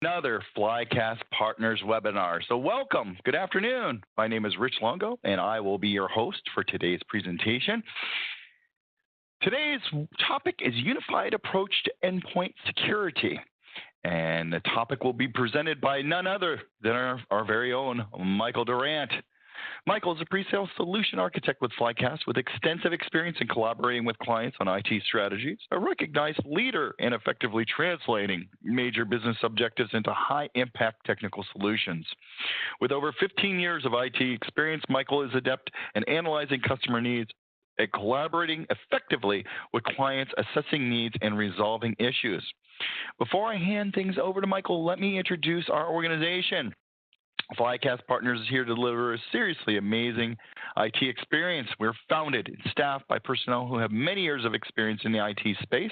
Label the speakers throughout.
Speaker 1: Another Flycast Partners webinar. So welcome. Good afternoon. My name is Rich Longo, and I will be your host for today's presentation. Today's topic is Unified Approach to Endpoint Security. And the topic will be presented by none other than our very own Michael Durant. Michael is a pre-sales solution architect with Flycast with extensive experience in collaborating with clients on IT strategies, a recognized leader in effectively translating major business objectives into high-impact technical solutions. With over 15 years of IT experience, Michael is adept in analyzing customer needs, at collaborating effectively with clients, assessing needs, and resolving issues. Before I hand things over to Michael, let me introduce our organization. Flycast Partners is here to deliver a seriously amazing IT experience. We're founded and staffed by personnel who have many years of experience in the IT space.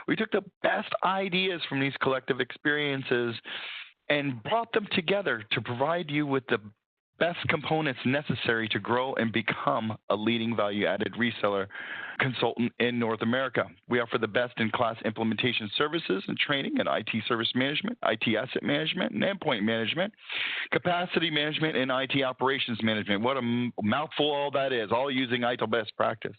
Speaker 1: We took the best ideas from these collective experiences and brought them together to provide you with the best components necessary to grow and become a leading value-added reseller consultant in North America. We offer the best-in-class implementation services and training in IT service management, IT asset management, and endpoint management, capacity management, and IT operations management. What a mouthful all that is, all using ITIL best practice.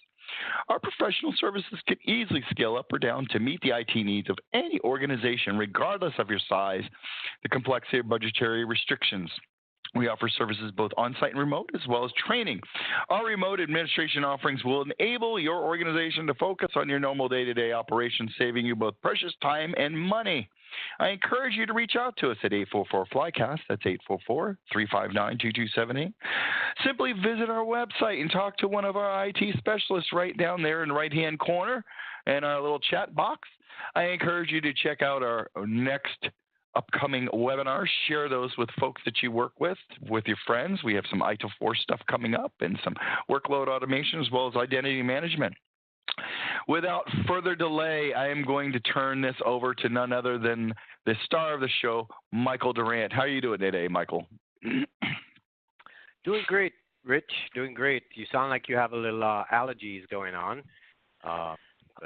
Speaker 1: Our professional services can easily scale up or down to meet the IT needs of any organization, regardless of your size, the complexity, or budgetary restrictions. We offer services both on-site and remote, as well as training. Our remote administration offerings will enable your organization to focus on your normal day-to-day operations, saving you both precious time and money. I encourage you to reach out to us at 844-FLYCAST. That's 844-359-2278. Simply visit our website and talk to one of our IT specialists right down there in the right-hand corner in our little chat box. I encourage you to check out our next upcoming webinars. Share those with folks that you work with your friends. We have some ITIL 4 stuff coming up and some workload automation as well as identity management. Without further delay, I am going to turn this over to none other than the star of the show, Michael Durant. How are you doing today, Michael?
Speaker 2: Doing great, Rich. Doing great. You sound like you have a little allergies going on.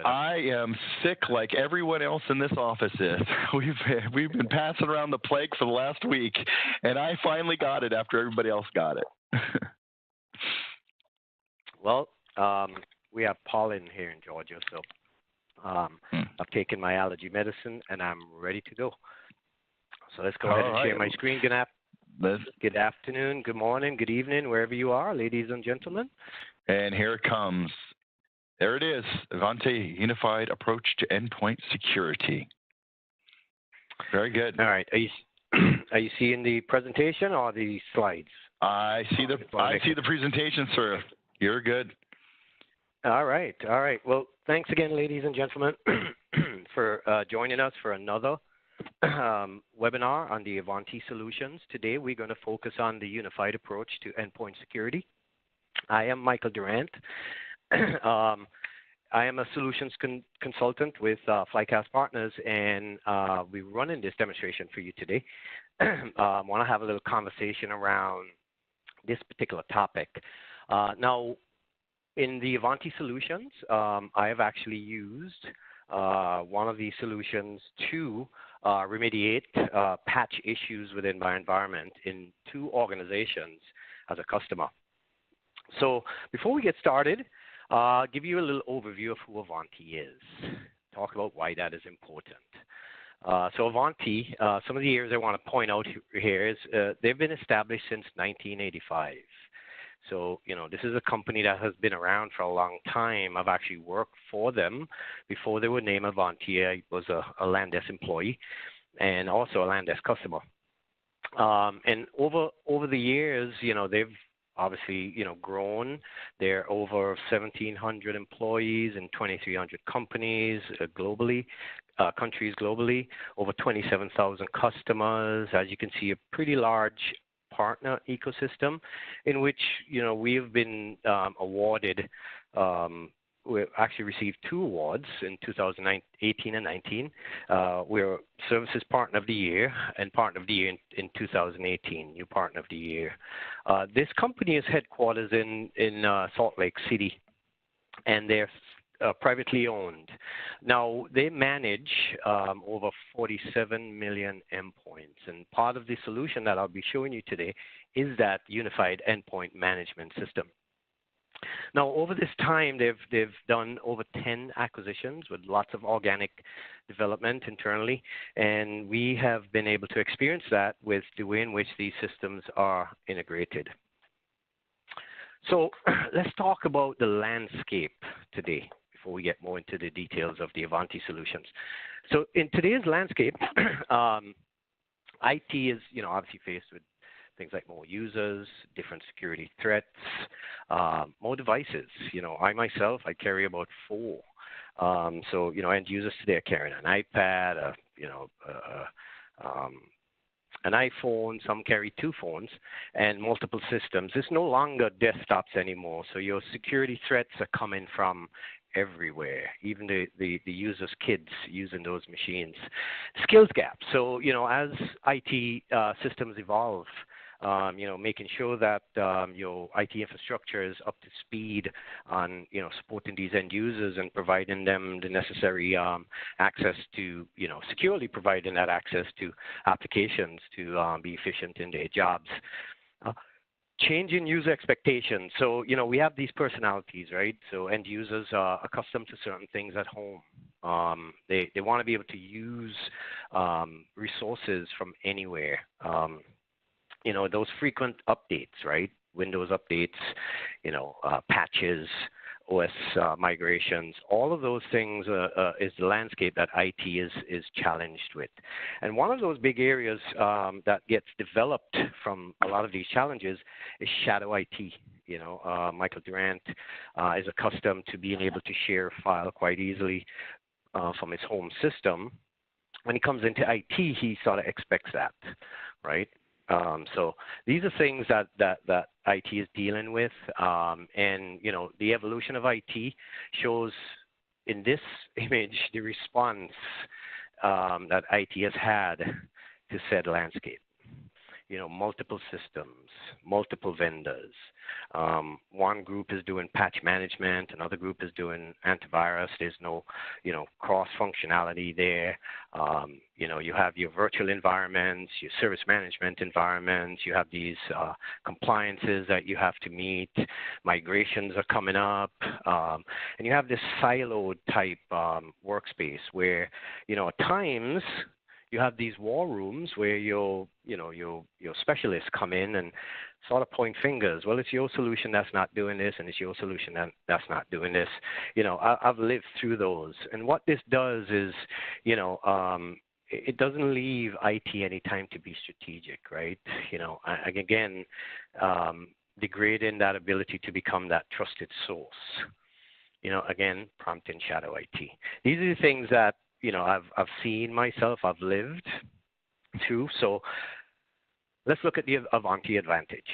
Speaker 1: I am sick like everyone else in this office is. We've been passing around the plague for the last week, and I finally got it after everybody else got it.
Speaker 2: Well, we have pollen here in Georgia, so I've taken my allergy medicine, and I'm ready to go. So let's go ahead and share my screen. Good afternoon, good morning, good evening, wherever you are, ladies and gentlemen.
Speaker 1: And here it comes. There it is, Ivanti Unified Approach to Endpoint Security. Very good.
Speaker 2: All right. Are you seeing the presentation or the slides?
Speaker 1: I see the presentation, sir. You're good.
Speaker 2: All right. Well, thanks again, ladies and gentlemen, for joining us for another webinar on the Ivanti solutions. Today, we're going to focus on the unified approach to endpoint security. I am Michael Durant. I am a solutions consultant with Flycast Partners, and we're running this demonstration for you today. I want to have a little conversation around this particular topic. Now, in the Ivanti solutions, I have actually used one of these solutions to remediate patch issues within my environment in 2 organizations as a customer. So before we get started, I'll give you a little overview of who Ivanti is, talk about why that is important. So Ivanti, some of the years I want to point out here is they've been established since 1985. So, this is a company that has been around for a long time. I've actually worked for them before they were named Ivanti. I was a Landesk employee and also a Landesk customer. And over the years, they've obviously, grown. There are over 1,700 employees in 2,300 companies globally, countries globally, over 27,000 customers. As you can see, a pretty large partner ecosystem in which, we have been awarded. We actually received 2 awards in 2018 and 19. We're Services Partner of the Year and Partner of the Year in 2018, New Partner of the Year. This company is headquartered in Salt Lake City, and they're privately owned. Now, they manage over 47 million endpoints. And part of the solution that I'll be showing you today is that unified endpoint management system. Now, over this time, they've done over 10 acquisitions with lots of organic development internally, and we have been able to experience that with the way in which these systems are integrated. So let's talk about the landscape today before we get more into the details of the Ivanti solutions. So in today's landscape, IT is, obviously faced with things like more users, different security threats, more devices. I myself, I carry about 4. So, end users today are carrying an iPad, an iPhone, some carry 2 phones, and multiple systems. It's no longer desktops anymore. So your security threats are coming from everywhere, even the users' kids using those machines. Skills gap. So, as IT systems evolve, making sure that your IT infrastructure is up to speed on, supporting these end users and providing them the necessary access to, securely providing that access to applications to be efficient in their jobs. Changing user expectations. So, we have these personalities, right? So end users are accustomed to certain things at home. They want to be able to use resources from anywhere. Those frequent updates, right? Windows updates, patches, OS migrations, all of those things is the landscape that IT is challenged with. And one of those big areas that gets developed from a lot of these challenges is shadow IT. Michael Durant is accustomed to being able to share a file quite easily from his home system. When he comes into IT, he sort of expects that, right? So these are things that IT is dealing with, and the evolution of IT shows in this image the response that IT has had to said landscape. Multiple systems, multiple vendors. One group is doing patch management, another group is doing antivirus. There's no, cross functionality there. You have your virtual environments, your service management environments. You have these compliances that you have to meet. Migrations are coming up, and you have this siloed type workspace where, at times, you have these war rooms where your specialists come in and sort of point fingers. Well, it's your solution that's not doing this, and it's your solution that's not doing this. I've lived through those. And what this does is, it doesn't leave IT any time to be strategic, right? Again, degrading that ability to become that trusted source. Again, prompting shadow IT. These are the things that I've seen myself, I've lived through. So let's look at the Ivanti advantage.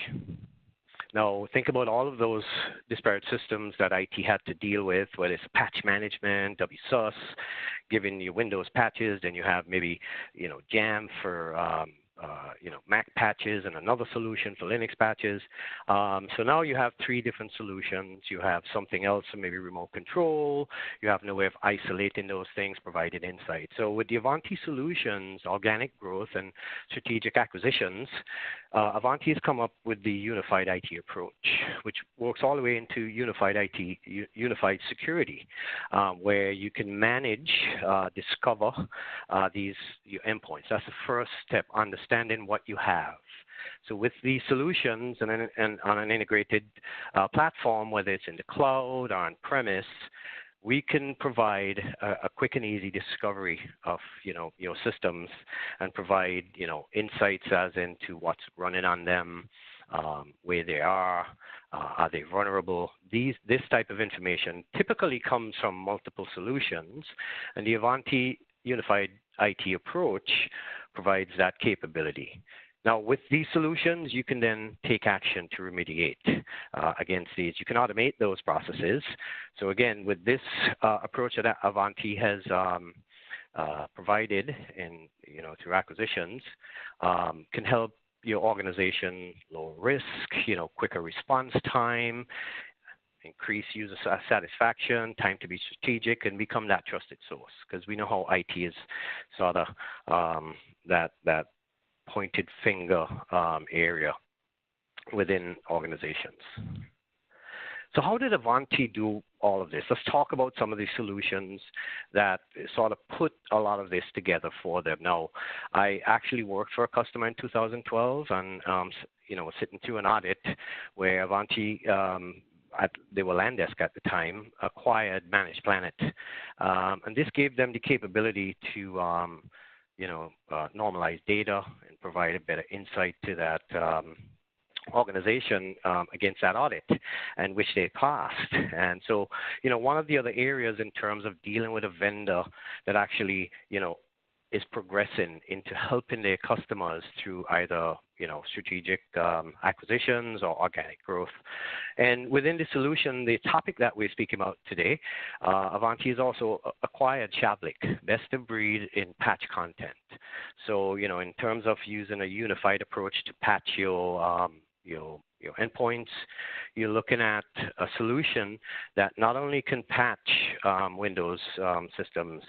Speaker 2: Now, think about all of those disparate systems that IT had to deal with, whether it's patch management, WSUS, giving you Windows patches, then you have maybe, Jam for Mac patches and another solution for Linux patches. So now you have 3 different solutions. You have something else, so maybe remote control. You have no way of isolating those things, providing insight. So with the Ivanti solutions, organic growth, and strategic acquisitions, Ivanti has come up with the unified IT approach, which works all the way into unified IT, unified security, where you can manage, discover your endpoints. That's the first step, understanding what you have. So with these solutions and on an integrated platform, whether it's in the cloud or on-premise, we can provide a quick and easy discovery of your systems and provide insights as into what's running on them, where they are they vulnerable. This type of information typically comes from multiple solutions, and the Ivanti Unified IT approach provides that capability. Now, with these solutions, you can then take action to remediate against these. You can automate those processes. So again, with this approach that Ivanti has provided and through acquisitions, can help your organization lower risk, quicker response time, increase user satisfaction, time to be strategic, and become that trusted source. Because we know how IT is sort of that pointed finger area within organizations. So how did Ivanti do all of this? Let's talk about some of the solutions that sort of put a lot of this together for them. Now, I actually worked for a customer in 2012 and, sitting through an audit where Ivanti, they were Landesk at the time, acquired Managed Planet. And this gave them the capability to, normalize data and provide a better insight to that organization against that audit and which they passed. And so, one of the other areas in terms of dealing with a vendor that actually, is progressing into helping their customers through either, strategic acquisitions or organic growth. And within the solution, the topic that we're speaking about today, Ivanti has also acquired Shablik, best of breed in patch content. So, in terms of using a unified approach to patch your endpoints, you're looking at a solution that not only can patch Windows systems,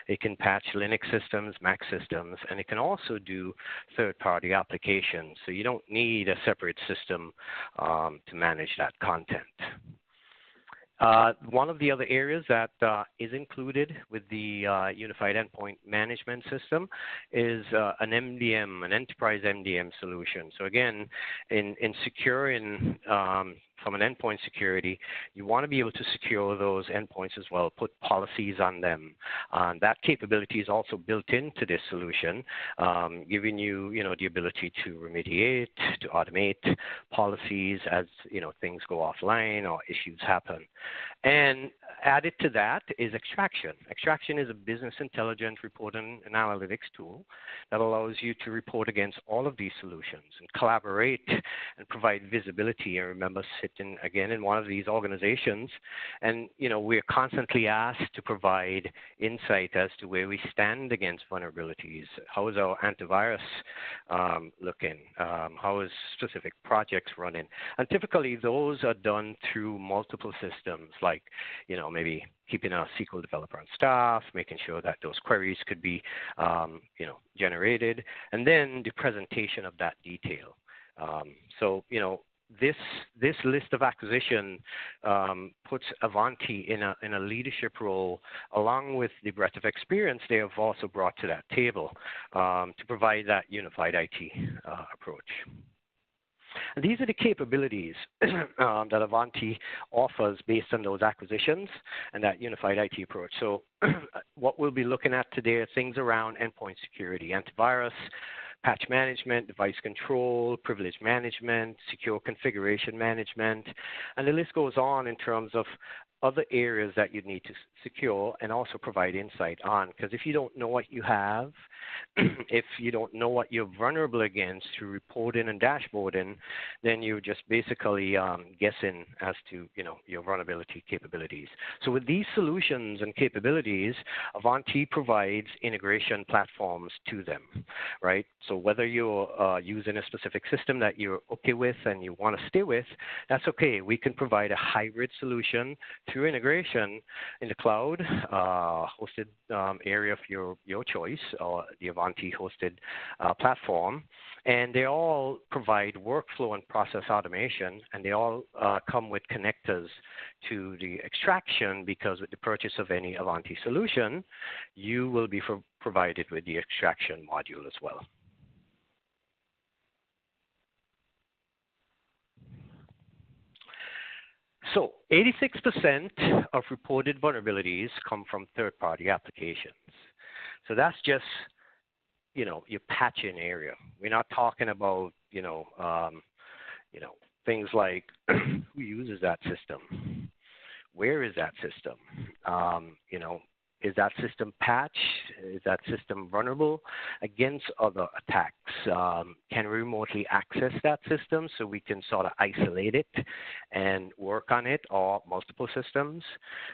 Speaker 2: it can patch Linux systems, Mac systems, and it can also do third-party applications. So you don't need a separate system to manage that content. One of the other areas that is included with the Unified Endpoint Management System is an MDM, an enterprise MDM solution. So again, in securing from an endpoint security, you want to be able to secure those endpoints as well, put policies on them. That capability is also built into this solution, giving you, the ability to remediate, to automate policies as, things go offline or issues happen. And added to that is extraction. Extraction is a business intelligence reporting and analytics tool that allows you to report against all of these solutions and collaborate and provide visibility. And remember, sitting again in one of these organizations, and we're constantly asked to provide insight as to where we stand against vulnerabilities. How is our antivirus looking? How is specific projects running? And typically those are done through multiple systems, like maybe keeping a SQL developer on staff, making sure that those queries could be, generated, and then the presentation of that detail. So, this list of acquisition puts Ivanti in a leadership role, along with the breadth of experience they have also brought to that table to provide that unified IT approach. And these are the capabilities that Ivanti offers based on those acquisitions and that unified IT approach. So what we'll be looking at today are things around endpoint security, antivirus, patch management, device control, privilege management, secure configuration management, and the list goes on in terms of other areas that you need to secure and also provide insight on. Because if you don't know what you have, if you don't know what you're vulnerable against through reporting and dashboarding, then you're just basically guessing as to your vulnerability capabilities. So with these solutions and capabilities, Ivanti provides integration platforms to them, right? So whether you're using a specific system that you're okay with and you want to stay with, that's okay. We can provide a hybrid solution through integration in the cloud, hosted area of your choice, or the Ivanti hosted platform. And they all provide workflow and process automation, and they all come with connectors to the extraction, because with the purchase of any Ivanti solution, you will be provided with the extraction module as well. So 86% of reported vulnerabilities come from third-party applications. So that's just, your patching area. We're not talking about, things like who uses that system? Where is that system? Is that system patched? Is that system vulnerable against other attacks? Can we remotely access that system so we can sort of isolate it and work on it, or multiple systems?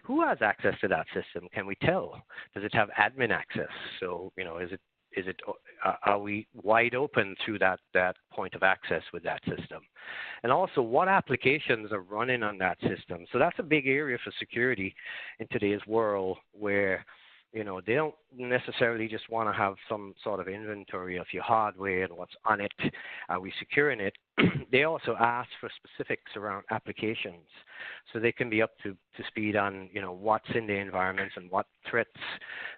Speaker 2: Who has access to that system? Can we tell? Does it have admin access? So, is are we wide open through that point of access with that system? And also, what applications are running on that system? So that's a big area for security in today's world, where they don't necessarily just want to have some sort of inventory of your hardware and what's on it. Are we securing it? They also ask for specifics around applications, so they can be up to speed on what's in the environments and what threats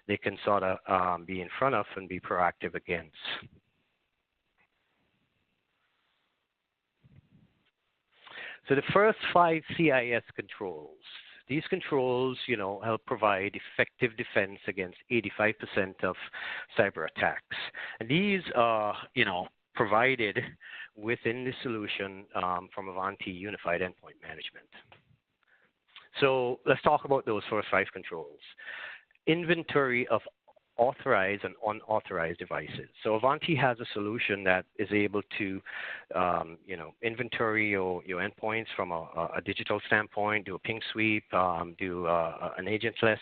Speaker 2: they can sort of be in front of and be proactive against. So the first 5 CIS controls. These controls, help provide effective defense against 85% of cyber attacks. And these are, provided within the solution from Ivanti Unified Endpoint Management. So let's talk about those first 5 controls. Inventory of authorized and unauthorized devices. So Ivanti has a solution that is able to, inventory your endpoints from a digital standpoint, do a ping sweep, do an agentless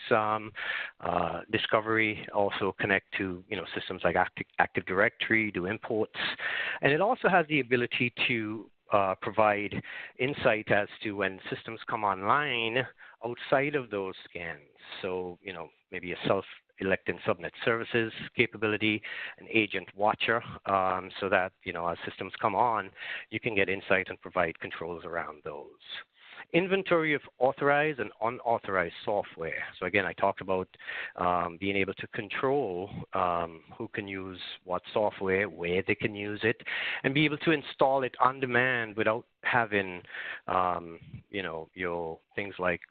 Speaker 2: discovery, also connect to systems like Active Directory, do imports, and it also has the ability to provide insight as to when systems come online outside of those scans. So maybe a self-electing subnet services capability, an agent watcher, so that as systems come on, you can get insight and provide controls around those. Inventory of authorized and unauthorized software. So again, I talked about being able to control who can use what software, where they can use it, and be able to install it on demand without having, your things like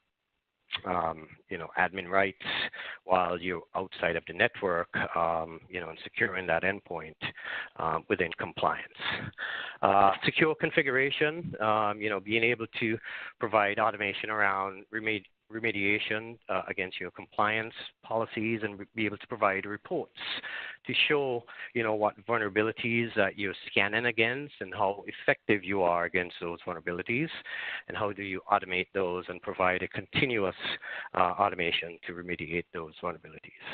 Speaker 2: admin rights while you're outside of the network, and securing that endpoint within compliance. Secure configuration, being able to provide automation around remediation against your compliance policies, and be able to provide reports to show, what vulnerabilities that you're scanning against and how effective you are against those vulnerabilities, and how do you automate those and provide a continuous automation to remediate those vulnerabilities.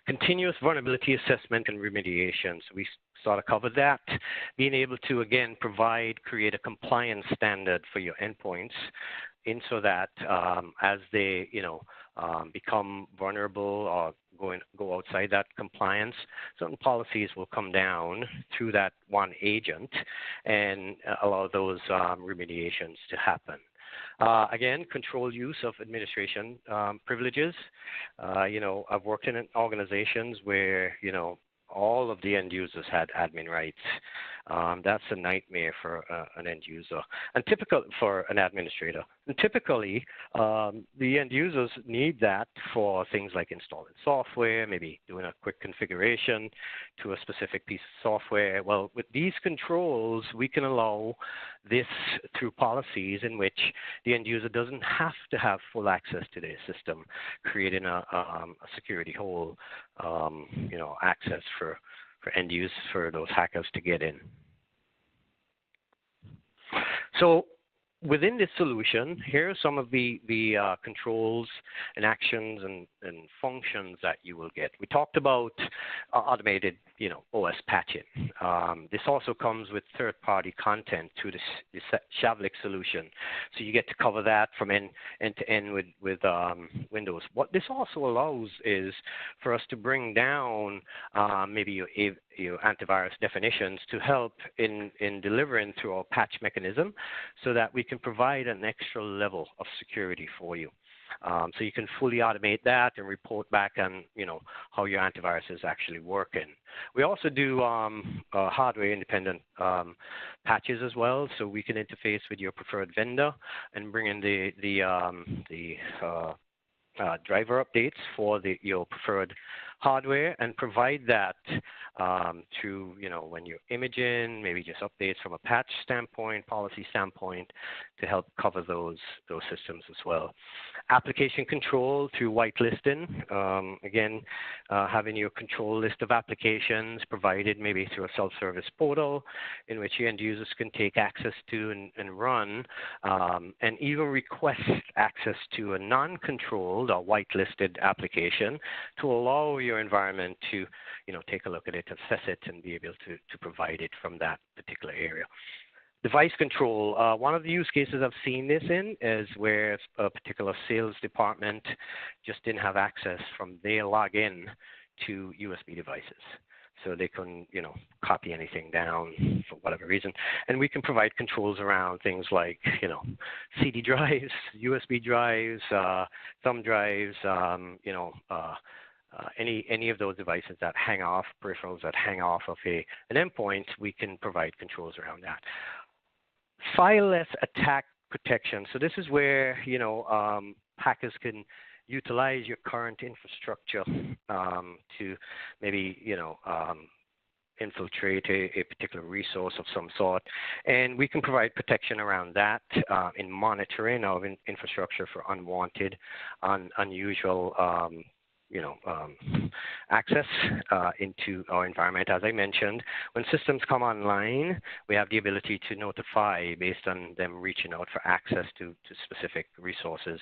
Speaker 2: Continuous vulnerability assessment and remediation. So we sort of covered that. Being able to, again, create a compliance standard for your endpoints, so that as they, become vulnerable or go outside that compliance, certain policies will come down through that one agent and allow those remediations to happen. Again, controlled use of administration privileges. I've worked in organizations where, all of the end users had admin rights. That's a nightmare for an end user, and typical for an administrator. And typically, the end users need that for things like installing software, maybe doing a quick configuration to a specific piece of software. Well, with these controls, we can allow this through policies in which the end user doesn't have to have full access to their system, creating a security hole, access for end use for those hackers to get in. So within this solution, here are some of the controls and actions and functions that you will get. We talked about automated, OS patching. This also comes with third-party content to this Shavlik solution. So you get to cover that from end to end with Windows. What this also allows is for us to bring down maybe your antivirus definitions to help in delivering through our patch mechanism, so that we can provide an extra level of security for you. So you can fully automate that and report back on, how your antivirus is actually working. We also do hardware independent patches as well, so we can interface with your preferred vendor and bring in the driver updates for your preferred hardware, and provide that through, when you're imaging, maybe just updates from a patch standpoint, policy standpoint, to help cover those systems as well. Application control through whitelisting. Again, having your control list of applications provided maybe through a self-service portal in which your end users can take access to and run, and even request access to a non-controlled or whitelisted application to allow your your environment to, take a look at it, assess it, and be able to provide it from that particular area. Device control, one of the use cases I've seen this in is where a particular sales department just didn't have access from their login to USB devices. So they can, copy anything down for whatever reason. And we can provide controls around things like, CD drives, USB drives, thumb drives, any of those devices that hang off, peripherals that hang off of an endpoint, we can provide controls around that. Fileless attack protection. So this is where, hackers can utilize your current infrastructure to maybe, infiltrate a particular resource of some sort. And we can provide protection around that in monitoring of infrastructure for unwanted, unusual, access into our environment. As I mentioned, when systems come online, we have the ability to notify based on them reaching out for access to specific resources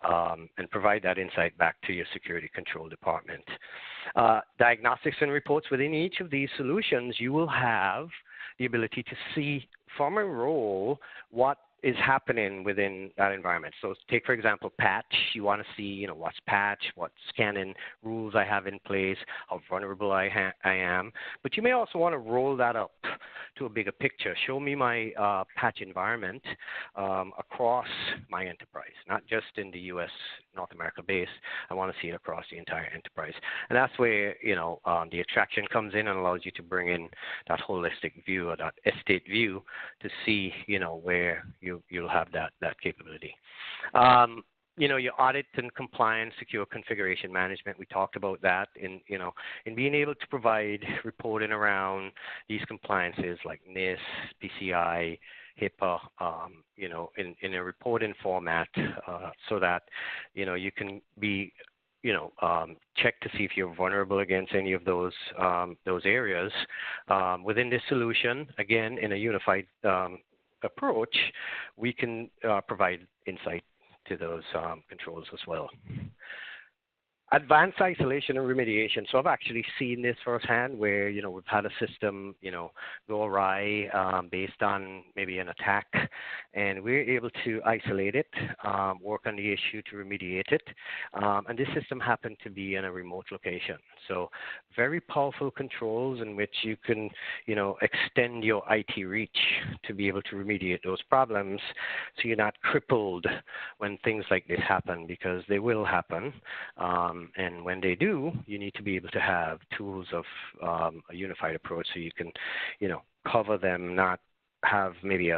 Speaker 2: and provide that insight back to your security control department. Diagnostics and reports within each of these solutions, you will have the ability to see from a role what is happening within that environment. So take, for example, patch. You want to see, what's patch, what scanning rules I have in place, how vulnerable I am. But you may also want to roll that up to a bigger picture. Show me my patch environment across my enterprise, not just in the U.S., North America base. I want to see it across the entire enterprise. And that's where, the abstraction comes in and allows you to bring in that holistic view or that estate view to see, where you'll have that capability. Your audit and compliance, secure configuration management, we talked about that in being able to provide reporting around these compliances like NIST, PCI, HIPAA, in a reporting format so that, you can be, check to see if you're vulnerable against any of those areas. Within this solution, again, in a unified approach, we can provide insight to those controls as well. Advanced isolation and remediation. So I've actually seen this firsthand where, we've had a system, go awry based on maybe an attack, and we're able to isolate it, work on the issue to remediate it. And this system happened to be in a remote location. So very powerful controls in which you can, extend your IT reach to be able to remediate those problems so you're not crippled when things like this happen, because they will happen. And when they do, you need to be able to have tools of a unified approach so you can, cover them, not have maybe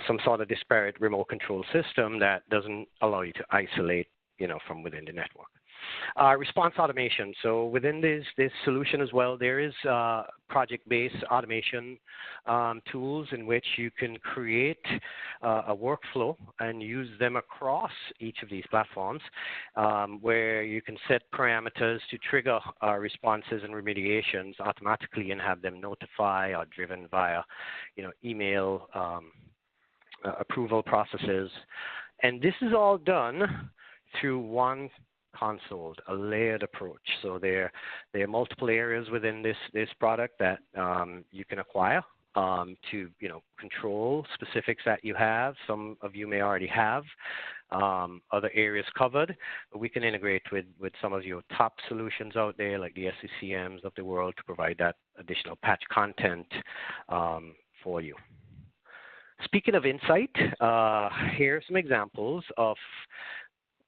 Speaker 2: some sort of disparate remote control system that doesn't allow you to isolate, from within the network. Response automation. So within this solution as well, there is project-based automation tools in which you can create a workflow and use them across each of these platforms where you can set parameters to trigger responses and remediations automatically and have them notify or driven via, email approval processes. And this is all done through one console, a layered approach. So there are multiple areas within this product that you can acquire to control specifics that you have. Some of you may already have other areas covered, but we can integrate with some of your top solutions out there, like the SCCMs of the world, to provide that additional patch content for you. Speaking of insight, here are some examples of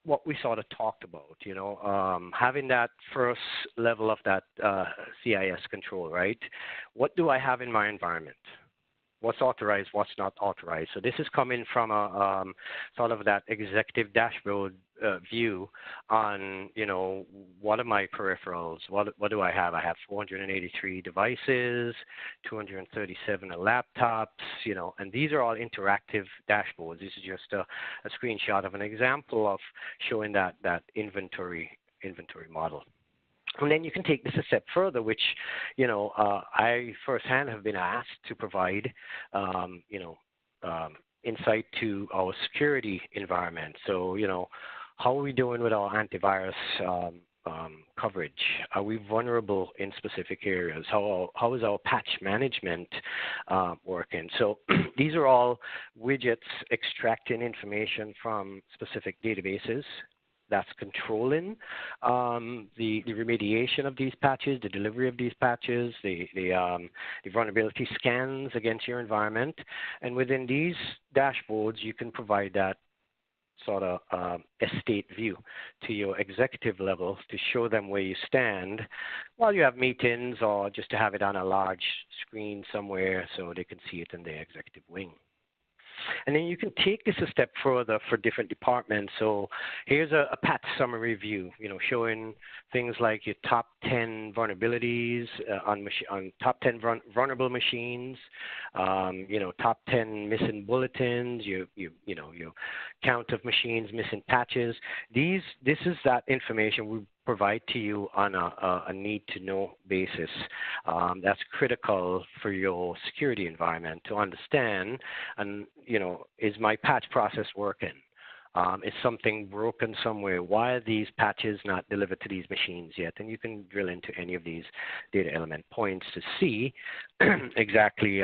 Speaker 2: what we sort of talked about, having that first level of that CIS control, right? What do I have in my environment? What's authorized, what's not authorized? So this is coming from a sort of that executive dashboard view on, what are my peripherals? What do I have? I have 483 devices, 237 laptops, and these are all interactive dashboards. This is just a screenshot of an example of showing that inventory model. And then you can take this a step further, which, I firsthand have been asked to provide, insight to our security environment. So, how are we doing with our antivirus coverage? Are we vulnerable in specific areas? How is our patch management working? So these are all widgets extracting information from specific databases that's controlling the remediation of these patches, the delivery of these patches, the vulnerability scans against your environment. And within these dashboards, you can provide that sort of estate view to your executive level to show them where you stand while you have meetings, or just to have it on a large screen somewhere so they can see it in their executive wing. And then you can take this a step further for different departments. So here's a patch summary view, showing things like your top 10 vulnerabilities on top 10 vulnerable machines, top 10 missing bulletins, your count of machines missing patches. This is that information we provide to you on a need-to-know basis. That's critical for your security environment to understand. And is my patch process working? Is something broken somewhere? Why are these patches not delivered to these machines yet? And you can drill into any of these data element points to see exactly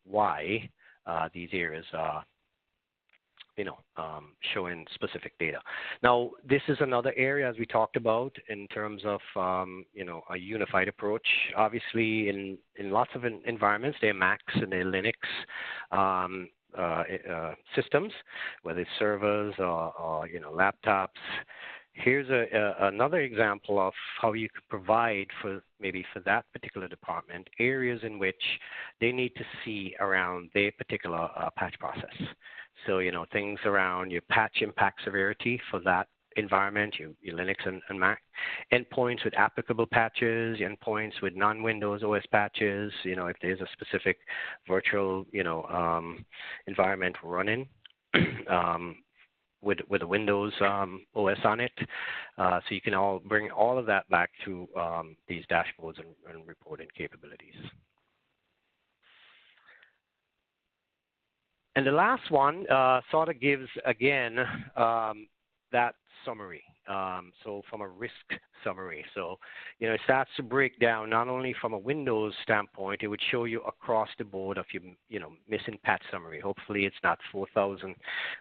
Speaker 2: why these areas are showing specific data. Now, this is another area, as we talked about, in terms of, a unified approach. Obviously, in lots of environments, they're Macs and they're Linux systems, whether it's servers or laptops. Here's another example of how you could provide for that particular department areas in which they need to see around their particular patch process. So, things around your patch impact severity for that environment, your Linux and Mac, endpoints with applicable patches, endpoints with non-Windows OS patches, if there's a specific virtual, environment running with a Windows OS on it. So you can bring all of that back to these dashboards and reporting capabilities. And the last one sort of gives, again, that summary. So from a risk summary. So, it starts to break down not only from a Windows standpoint, it would show you across the board of your, missing patch summary. Hopefully it's not 4,000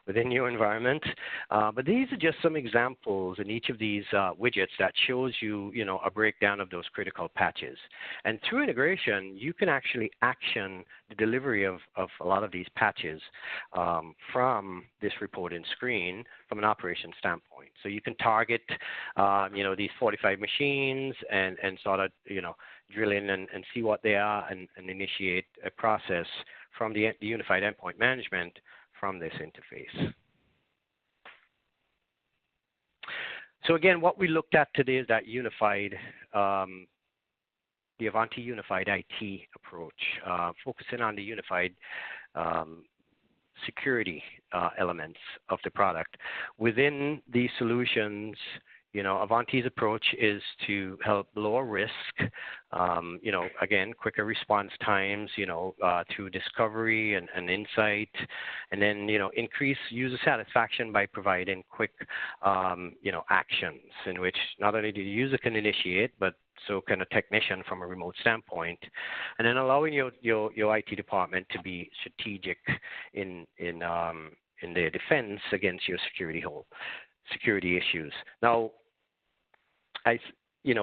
Speaker 2: within your environment. But these are just some examples in each of these widgets that shows you, a breakdown of those critical patches. And through integration, you can actually action the delivery of a lot of these patches from this reporting screen from an operations standpoint. So you can target, these 45 machines and sort of, drill in and see what they are and initiate a process from the unified endpoint management from this interface. So again, what we looked at today is that unified, the Ivanti unified IT approach, focusing on the unified security elements of the product. Within these solutions, Ivanti's approach is to help lower risk, again, quicker response times, through discovery and insight, and then, increase user satisfaction by providing quick, actions in which not only the user can initiate, but so can a technician from a remote standpoint, and then allowing your IT department to be strategic in their defense against your security issues. Now,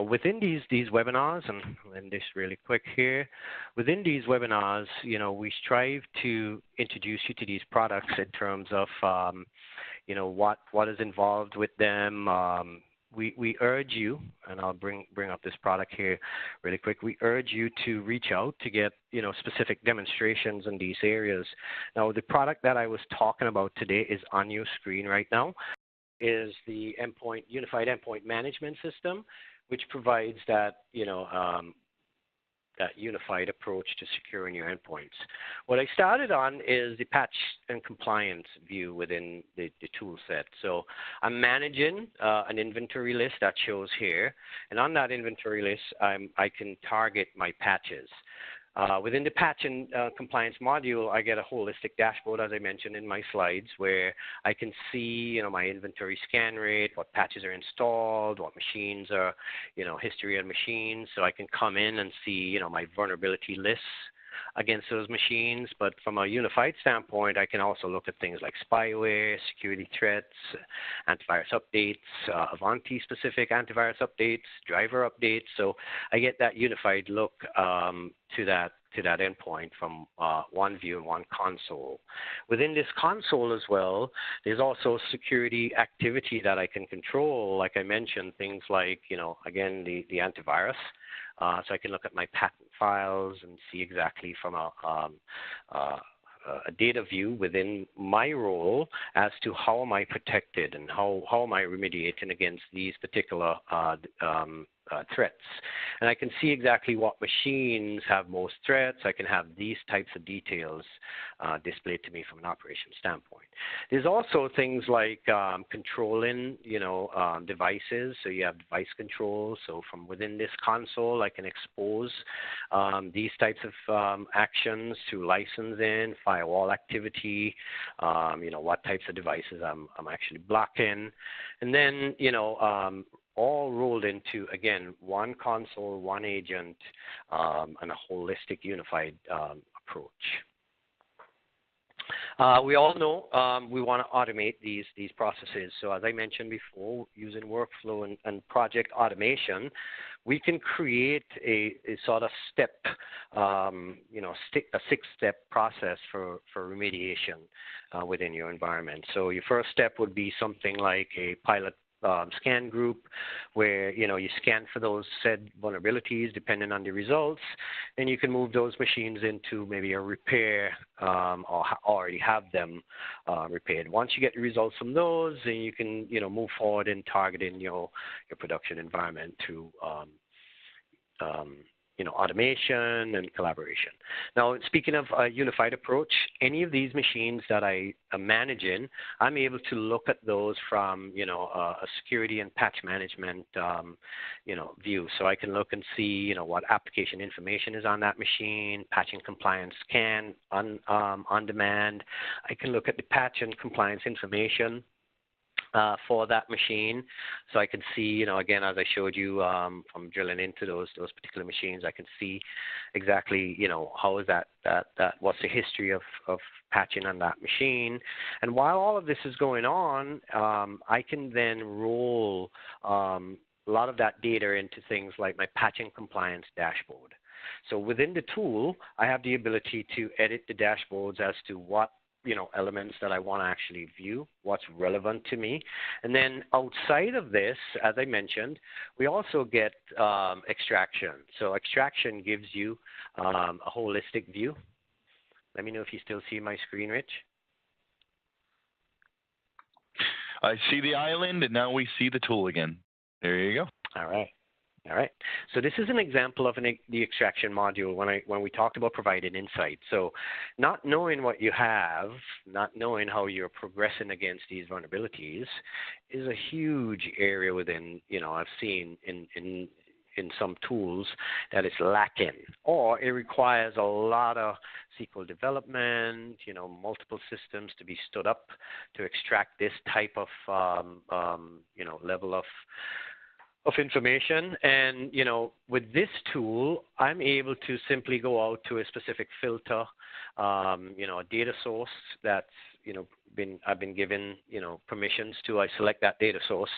Speaker 2: within these webinars, and I'll end this really quick here. Within these webinars, we strive to introduce you to these products in terms of, what is involved with them. We urge you, and I'll bring up this product here really quick. We urge you to reach out to get, specific demonstrations in these areas. Now, the product that I was talking about today is on your screen right now. Is the unified endpoint management system, which provides that, that unified approach to securing your endpoints. What I started on is the patch and compliance view within the tool set. So I'm managing an inventory list that shows here. And on that inventory list, I can target my patches. Within the patch and compliance module, I get a holistic dashboard, as I mentioned in my slides, where I can see, my inventory scan rate, what patches are installed, what machines are, history of machines. So I can come in and see, my vulnerability lists against those machines. But from a unified standpoint, I can also look at things like spyware, security threats, antivirus updates, Ivanti-specific antivirus updates, driver updates. So I get that unified look to that endpoint from one view and one console. Within this console as well, there's also security activity that I can control. Like I mentioned, things like, again, the antivirus. So I can look at my patent files and see exactly from a data view within my role as to how am I protected and how am I remediating against these particular threats. And I can see exactly what machines have most threats. I can have these types of details displayed to me from an operations standpoint. There's also things like controlling, devices. So you have device controls. So from within this console, I can expose these types of actions to licensing, firewall activity, what types of devices I'm actually blocking. And then, all rolled into, again, one console, one agent, and a holistic, unified approach. We all know we want to automate these processes. So as I mentioned before, using workflow and project automation, we can create a sort of step, a six-step process for remediation within your environment. So your first step would be something like a pilot scan group where, you scan for those said vulnerabilities depending on the results, and you can move those machines into maybe a repair or already have them repaired. Once you get the results from those, then you can, move forward in targeting your production environment through automation and collaboration. Now, speaking of a unified approach, any of these machines that I am managing, I'm able to look at those from, a security and patch management, view. So I can look and see, what application information is on that machine, patch and compliance scan on demand. I can look at the patch and compliance information for that machine. So I can see, again, as I showed you from drilling into those particular machines, I can see exactly, how is that what's the history of patching on that machine. And while all of this is going on, I can then roll a lot of that data into things like my patch and compliance dashboard. So within the tool, I have the ability to edit the dashboards as to what elements that I want to actually view, what's relevant to me. And then outside of this, as I mentioned, we also get extraction. So extraction gives you a holistic view. Let me know if you still see my screen, Rich.
Speaker 1: I see the island, and now we see the tool again. There you go.
Speaker 2: All right. All right. So this is an example of the extraction module when we talked about providing insight. So not knowing what you have, not knowing how you're progressing against these vulnerabilities is a huge area within, I've seen in some tools that it's lacking, or it requires a lot of SQL development, multiple systems to be stood up to extract this type of, level of information. And, with this tool, I'm able to simply go out to a specific filter, a data source that's, I've been given, permissions to. I select that data source,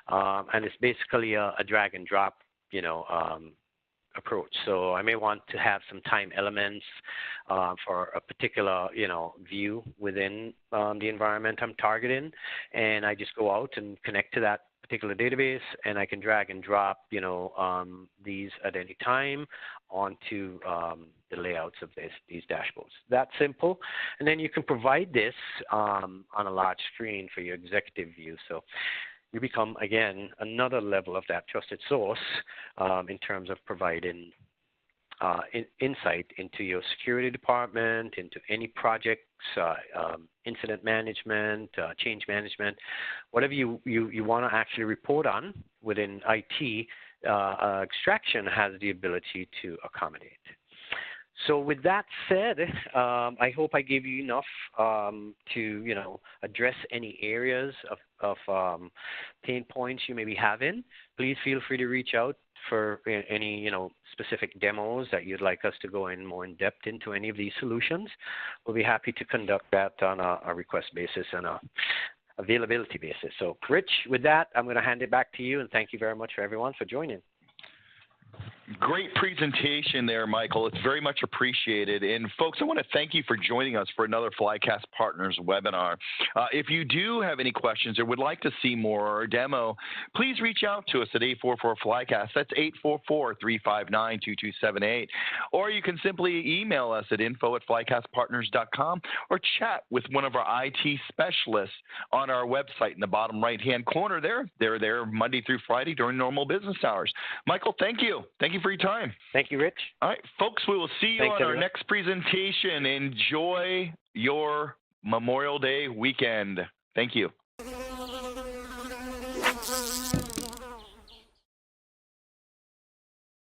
Speaker 2: and it's basically a drag and drop, approach. So I may want to have some time elements for a particular, view within the environment I'm targeting, and I just go out and connect to that particular database, and I can drag and drop, these at any time onto the layouts of these dashboards. That simple. And then you can provide this on a large screen for your executive view. So you become, again, another level of that trusted source in terms of providing insight into your security department, into any projects, incident management, change management, whatever you want to actually report on within IT, extraction has the ability to accommodate. So with that said, I hope I gave you enough to address any areas of pain points you may be having. Please feel free to reach out for any specific demos that you'd like us to go in more in depth into any of these solutions. We'll be happy to conduct that on a request basis and a availability basis. So Rich, with that, I'm going to hand it back to you, and thank you very much for everyone for joining.
Speaker 1: Great presentation there, Michael. It's very much appreciated. And folks, I want to thank you for joining us for another Flycast Partners webinar. If you do have any questions or would like to see more or a demo, please reach out to us at 844-FLYCAST. That's 844-359-2278. Or you can simply email us at info@flycastpartners.com or chat with one of our IT specialists on our website in the bottom right-hand corner there. They're there Monday through Friday during normal business hours. Michael, thank you. Thank you for your time.
Speaker 2: Thank you, Rich.
Speaker 1: All right, folks, we will see you on our next presentation. Enjoy your Memorial Day weekend. Thank you.